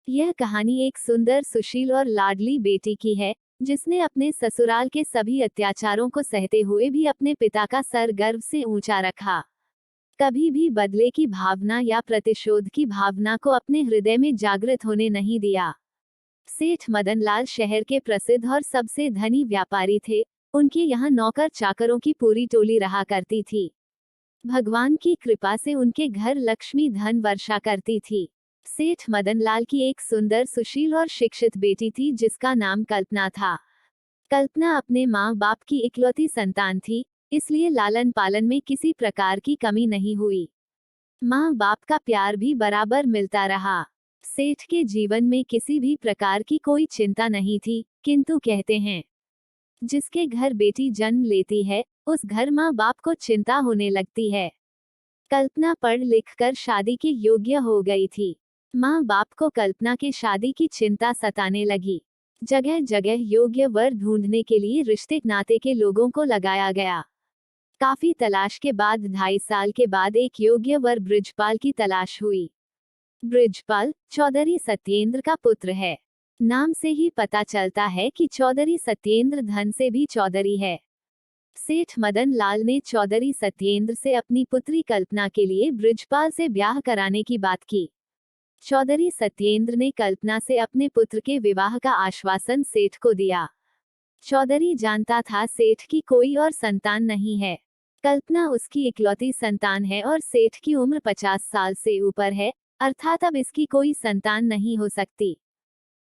यह कहानी एक सुंदर, सुशील और लाडली बेटी की है, जिसने अपने ससुराल के सभी अत्याचारों को सहते हुए भी अपने पिता का सर गर्व से ऊंचा रखा। कभी भी बदले की भावना या प्रतिशोध की भावना को अपने हृदय में जागृत होने नहीं दिया। सेठ मदनलाल शहर के प्रसिद्ध और सबसे धनी व्यापारी थे। उनके यहाँ नौकर चाकरों की पूरी टोली रहा करती थी। भगवान की कृपा से उनके घर लक्ष्मी धन वर्षा करती थी। सेठ मदनलाल की एक सुंदर, सुशील और शिक्षित बेटी थी जिसका नाम कल्पना था। कल्पना अपने माँ बाप की इकलौती संतान थी, इसलिए लालन पालन में किसी प्रकार की कमी नहीं हुई। माँ बाप का प्यार भी बराबर मिलता रहा। सेठ के जीवन में किसी भी प्रकार की कोई चिंता नहीं थी, किंतु कहते हैं, जिसके घर बेटी जन्म लेती है, उस घर माँ बाप को चिंता होने लगती है। कल्पना पढ़ लिख कर शादी के योग्य हो गई थी। माँ बाप को कल्पना की शादी की चिंता सताने लगी। जगह जगह योग्य वर ढूंढने के लिए रिश्ते नाते के लोगों को लगाया गया। काफी तलाश के बाद 2.5 साल के बाद एक योग्य वर बृजपाल की तलाश हुई। बृजपाल चौधरी सत्येंद्र का पुत्र है। नाम से ही पता चलता है कि चौधरी सत्येंद्र धन से भी चौधरी है। सेठ मदन लाल ने चौधरी सत्येंद्र से अपनी पुत्री कल्पना के लिए बृजपाल से ब्याह कराने की बात की। चौधरी सत्येंद्र ने कल्पना से अपने पुत्र के विवाह का आश्वासन सेठ को दिया। चौधरी जानता था सेठ की कोई और संतान नहीं है। कल्पना उसकी इकलौती संतान है और सेठ की उम्र 50 साल से ऊपर है, अर्थात अब इसकी कोई संतान नहीं हो सकती।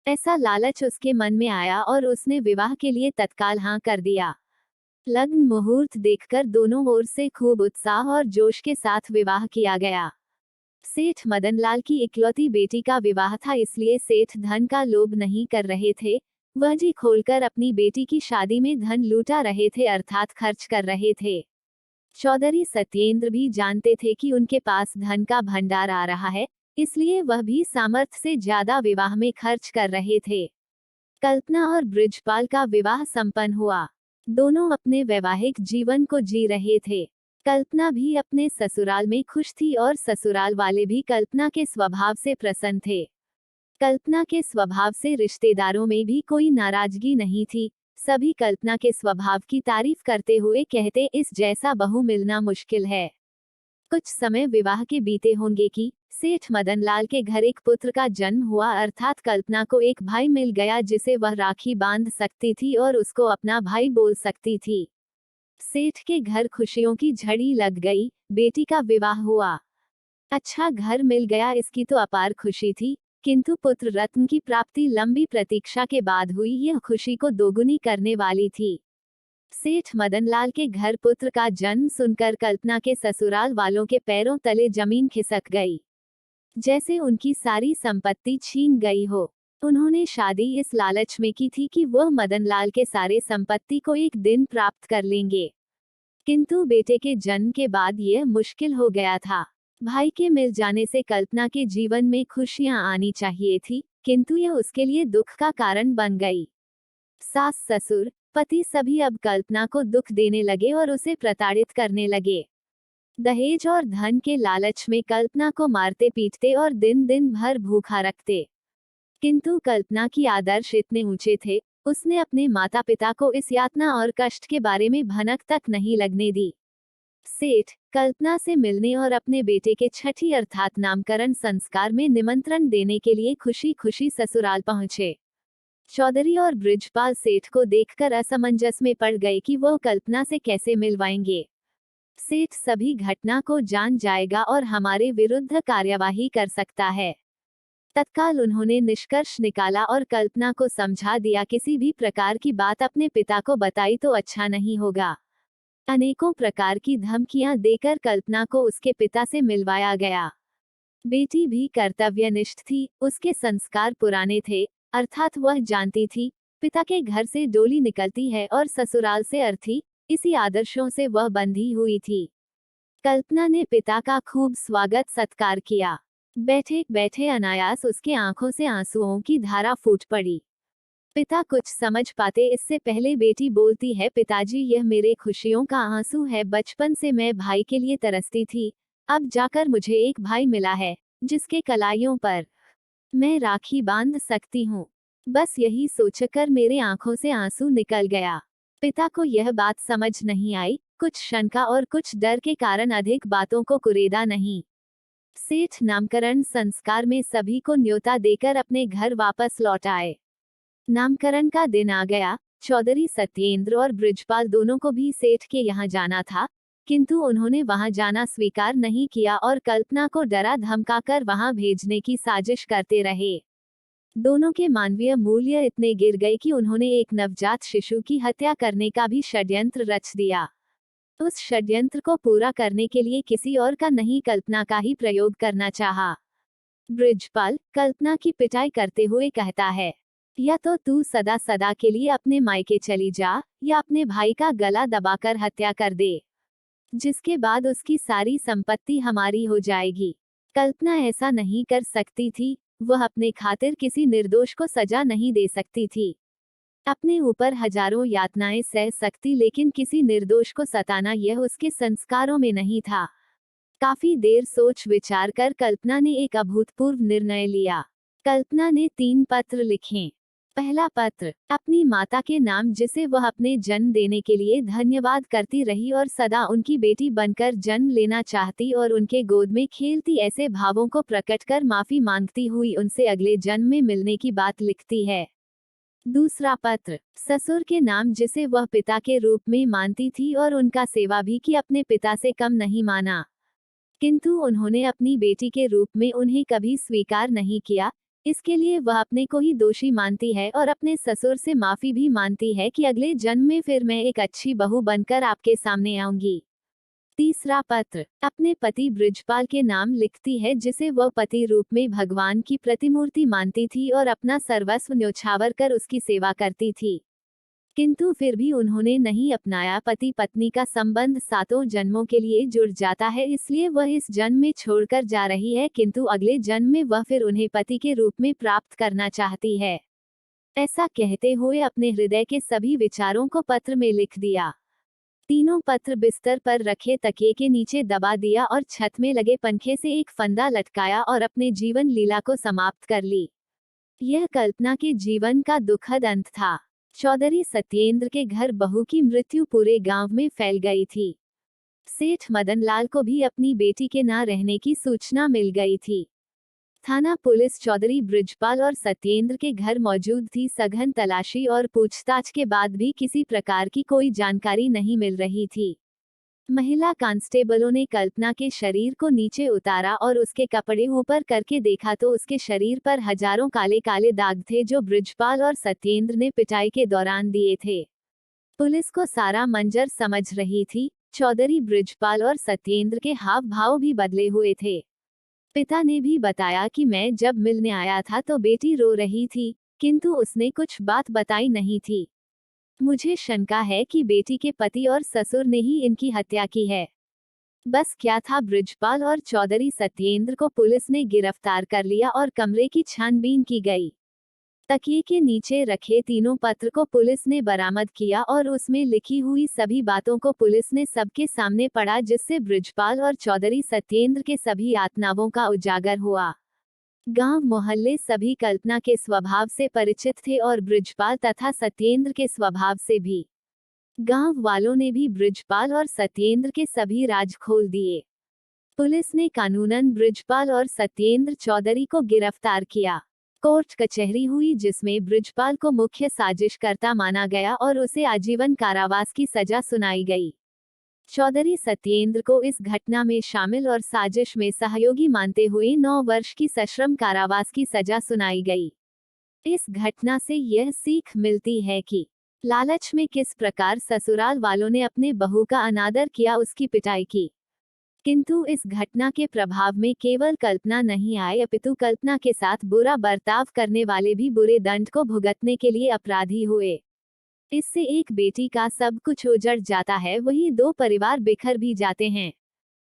ऐसा लालच उसके मन में आया और उसने विवाह के लिए तत्काल हाँ कर दिया। लग्न मुहूर्त देखकर दोनों ओर से खूब उत्साह और जोश के साथ विवाह किया गया। सेठ मदनलाल की इकलौती बेटी का विवाह था, इसलिए सेठ धन का लोभ नहीं कर रहे थे। वह जी खोलकर अपनी बेटी की शादी में धन लूटा रहे थे, अर्थात खर्च कर रहे थे। चौधरी सत्येंद्र भी जानते थे कि उनके पास धन का भंडार आ रहा है, इसलिए वह भी सामर्थ्य से ज्यादा विवाह में खर्च कर रहे थे। कल्पना और बृजपाल का विवाह संपन्न हुआ। दोनों अपने वैवाहिक जीवन को जी रहे थे। कल्पना भी अपने ससुराल में खुश थी और ससुराल वाले भी कल्पना के स्वभाव से प्रसन्न थे। कल्पना के स्वभाव से रिश्तेदारों में भी कोई नाराजगी नहीं थी। सभी कल्पना के स्वभाव की तारीफ करते हुए कहते, इस जैसा बहू मिलना मुश्किल है। कुछ समय विवाह के बीते होंगे कि सेठ मदनलाल के घर एक पुत्र का जन्म हुआ, अर्थात कल्पना को एक भाई मिल गया जिसे वह राखी बांध सकती थी और उसको अपना भाई बोल सकती थी। सेठ के घर खुशियों की झड़ी लग गई, बेटी का विवाह हुआ। अच्छा घर मिल गया, इसकी तो अपार खुशी थी, किंतु पुत्र रत्न की प्राप्ति लंबी प्रतीक्षा के बाद हुई, यह खुशी को दोगुनी करने वाली थी। सेठ मदनलाल के घर पुत्र का जन्म सुनकर कल्पना के ससुराल वालों के पैरों तले जमीन खिसक गई, जैसे उनकी सारी संपत्ति छीन गई हो। उन्होंने शादी इस लालच में की थी कि वह मदनलाल के सारे संपत्ति को एक दिन प्राप्त कर लेंगे, किंतु बेटे के जन्म के बाद यह मुश्किल हो गया था। भाई के मिल जाने से कल्पना के जीवन में खुशियां आनी चाहिए थी, किंतु यह उसके लिए दुख का कारण बन गई। सास ससुर पति सभी अब कल्पना को दुख देने लगे और उसे प्रताड़ित करने लगे। दहेज और धन के लालच में कल्पना को मारते पीटते और दिन दिन भर भूखा रखते, किंतु कल्पना की आदर्श इतने ऊंचे थे, उसने अपने माता पिता को इस यातना और कष्ट के बारे में भनक तक नहीं लगने दी। सेठ कल्पना से मिलने और अपने बेटे के छठी अर्थात नामकरण संस्कार में निमंत्रण देने के लिए खुशी खुशी ससुराल पहुंचे। चौधरी और बृजपाल सेठ को देखकर असमंजस में पड़ गए कि वो कल्पना से कैसे मिलवाएंगे। सेठ सभी घटना को जान जाएगा और हमारे विरुद्ध कार्यवाही कर सकता है। तत्काल उन्होंने निष्कर्ष निकाला और कल्पना को समझा दिया, किसी भी प्रकार की बात अपने पिता को बताई तो अच्छा नहीं होगा। अनेकों प्रकार की धमकियां देकर कल्पना को उसके पिता से मिलवाया गया। बेटी भी कर्तव्यनिष्ठ थी, उसके संस्कार पुराने थे, अर्थात वह जानती थी पिता के घर से डोली निकलती है और ससुराल से अर्थी, इसी आदर्शों से वह बंधी हुई थी। कल्पना ने पिता का खूब स्वागत सत्कार किया। बैठे बैठे अनायास उसके आंखों से आंसुओं की धारा फूट पड़ी। पिता कुछ समझ पाते इससे पहले बेटी बोलती है, पिताजी यह मेरे खुशियों का आंसू है, बचपन से मैं भाई के लिए तरसती थी, अब जाकर मुझे एक भाई मिला है जिसके कलाइयों पर मैं राखी बांध सकती हूँ। बस यही सोचकर मेरे आंखों से आंसू निकल गया। पिता को यह बात समझ नहीं आई, कुछ शंका और कुछ डर के कारण अधिक बातों को कुरेदा नहीं। सेठ नामकरण संस्कार में सभी को न्योता देकर अपने घर वापस लौट आए। नामकरण का दिन आ गया। चौधरी सत्येंद्र और बृजपाल दोनों को भी सेठ के यहाँ जाना था, किंतु उन्होंने वहां जाना स्वीकार नहीं किया और कल्पना को डरा धमकाकर वहां भेजने की साजिश करते रहे। दोनों के मानवीय मूल्य इतने गिर गए कि उन्होंने एक नवजात शिशु की हत्या करने का भी षड्यंत्र रच दिया। उस षड्यंत्र को पूरा करने के लिए किसी और का नहीं, कल्पना का ही प्रयोग करना चाहा। बृजपाल कल्पना की पिटाई करते हुए कहता है, या तो तू सदा सदा के लिए अपने मायके चली जा, या अपने भाई का गला दबाकर हत्या कर दे, जिसके बाद उसकी सारी संपत्ति हमारी हो जाएगी। कल्पना ऐसा नहीं कर सकती थी, वह अपने खातिर किसी निर्दोष को सजा नहीं दे सकती थी। अपने ऊपर हजारों यातनाएं सह सकती, लेकिन किसी निर्दोष को सताना यह उसके संस्कारों में नहीं था। काफी देर सोच विचार कर कल्पना ने एक अभूतपूर्व निर्णय लिया। कल्पना ने 3 पत्र लिखे। पहला पत्र अपनी माता के नाम, जिसे वह अपने जन्म देने के लिए धन्यवाद करती रही और सदा उनकी बेटी बनकर जन्म लेना चाहती और उनके गोद में खेलती, ऐसे भावों को प्रकट कर माफी मांगती हुई उनसे अगले जन्म में मिलने की बात लिखती है। दूसरा पत्र ससुर के नाम, जिसे वह पिता के रूप में मानती थी और उनका सेवा भी कि अपने पिता से कम नहीं माना, किंतु उन्होंने अपनी बेटी के रूप में उन्हें कभी स्वीकार नहीं किया। इसके लिए वह अपने को ही दोषी मानती है और अपने ससुर से माफी भी मांगती है कि अगले जन्म में फिर मैं एक अच्छी बहू बनकर आपके सामने आऊंगी। तीसरा पत्र अपने पति बृजपाल के नाम लिखती है, जिसे वह पति रूप में भगवान की प्रतिमूर्ति मानती थी और अपना सर्वस्व न्योछावर कर उसकी सेवा करती थी, किंतु फिर भी उन्होंने नहीं अपनाया। पति पत्नी का संबंध 7 जन्मों के लिए जुड़ जाता है, इसलिए वह इस जन्म में छोड़कर जा रही है, किंतु अगले जन्म में वह फिर उन्हें पति के रूप में प्राप्त करना चाहती है। ऐसा कहते हुए अपने हृदय के सभी विचारों को पत्र में लिख दिया। तीनों पत्र बिस्तर पर रखे तकिए के नीचे दबा दिया और छत में लगे पंखे से एक फंदा लटकाया और अपने जीवन लीला को समाप्त कर ली। यह कल्पना के जीवन का दुखद अंत था। चौधरी सत्येंद्र के घर बहू की मृत्यु पूरे गांव में फैल गई थी। सेठ मदनलाल को भी अपनी बेटी के न रहने की सूचना मिल गई थी। थाना पुलिस चौधरी बृजपाल और सत्येंद्र के घर मौजूद थी। सघन तलाशी और पूछताछ के बाद भी किसी प्रकार की कोई जानकारी नहीं मिल रही थी। महिला कांस्टेबलों ने कल्पना के शरीर को नीचे उतारा और उसके कपड़े ऊपर करके देखा तो उसके शरीर पर हजारों काले काले दाग थे, जो बृजपाल और सत्येंद्र ने पिटाई के दौरान दिए थे। पुलिस को सारा मंजर समझ रही थी। चौधरी बृजपाल और सत्येंद्र के हाव भाव भी बदले हुए थे। पिता ने भी बताया कि मैं जब मिलने आया था तो बेटी रो रही थी, किंतु उसने कुछ बात बताई नहीं थी। मुझे शंका है कि बेटी के पति और ससुर ने ही इनकी हत्या की है। बस क्या था, बृजपाल और चौधरी सत्येंद्र को पुलिस ने गिरफ्तार कर लिया और कमरे की छानबीन की गई। तकिए के नीचे रखे तीनों पत्र को पुलिस ने बरामद किया और उसमें लिखी हुई सभी बातों को पुलिस ने सबके सामने पढ़ा, जिससे बृजपाल और चौधरी सत्येंद्र के सभी आत्माओं का उजागर हुआ। गांव मोहल्ले सभी कल्पना के स्वभाव से परिचित थे और बृजपाल तथा सत्येंद्र के स्वभाव से भी। गांव वालों ने भी बृजपाल और सत्येंद्र के सभी राज खोल दिए। पुलिस ने कानूनन बृजपाल और सत्येंद्र चौधरी को गिरफ्तार किया। कोर्ट कचहरी हुई, जिसमें बृजपाल को मुख्य साजिशकर्ता माना गया और उसे आजीवन कारावास की सजा सुनाई गई। चौधरी सत्येंद्र को इस घटना में शामिल और साजिश में सहयोगी मानते हुए 9 वर्ष की सश्रम कारावास की सजा सुनाई गई। इस घटना से यह सीख मिलती है कि लालच में किस प्रकार ससुराल वालों ने अपने बहू का अनादर किया, उसकी पिटाई की। किंतु इस घटना के प्रभाव में केवल कल्पना नहीं आए, अपितु कल्पना के साथ बुरा बर्ताव करने वाले भी बुरे दंड को भुगतने के लिए अपराधी हुए। इससे एक बेटी का सब कुछ उजड़ जाता है, वहीं 2 परिवार बिखर भी जाते हैं।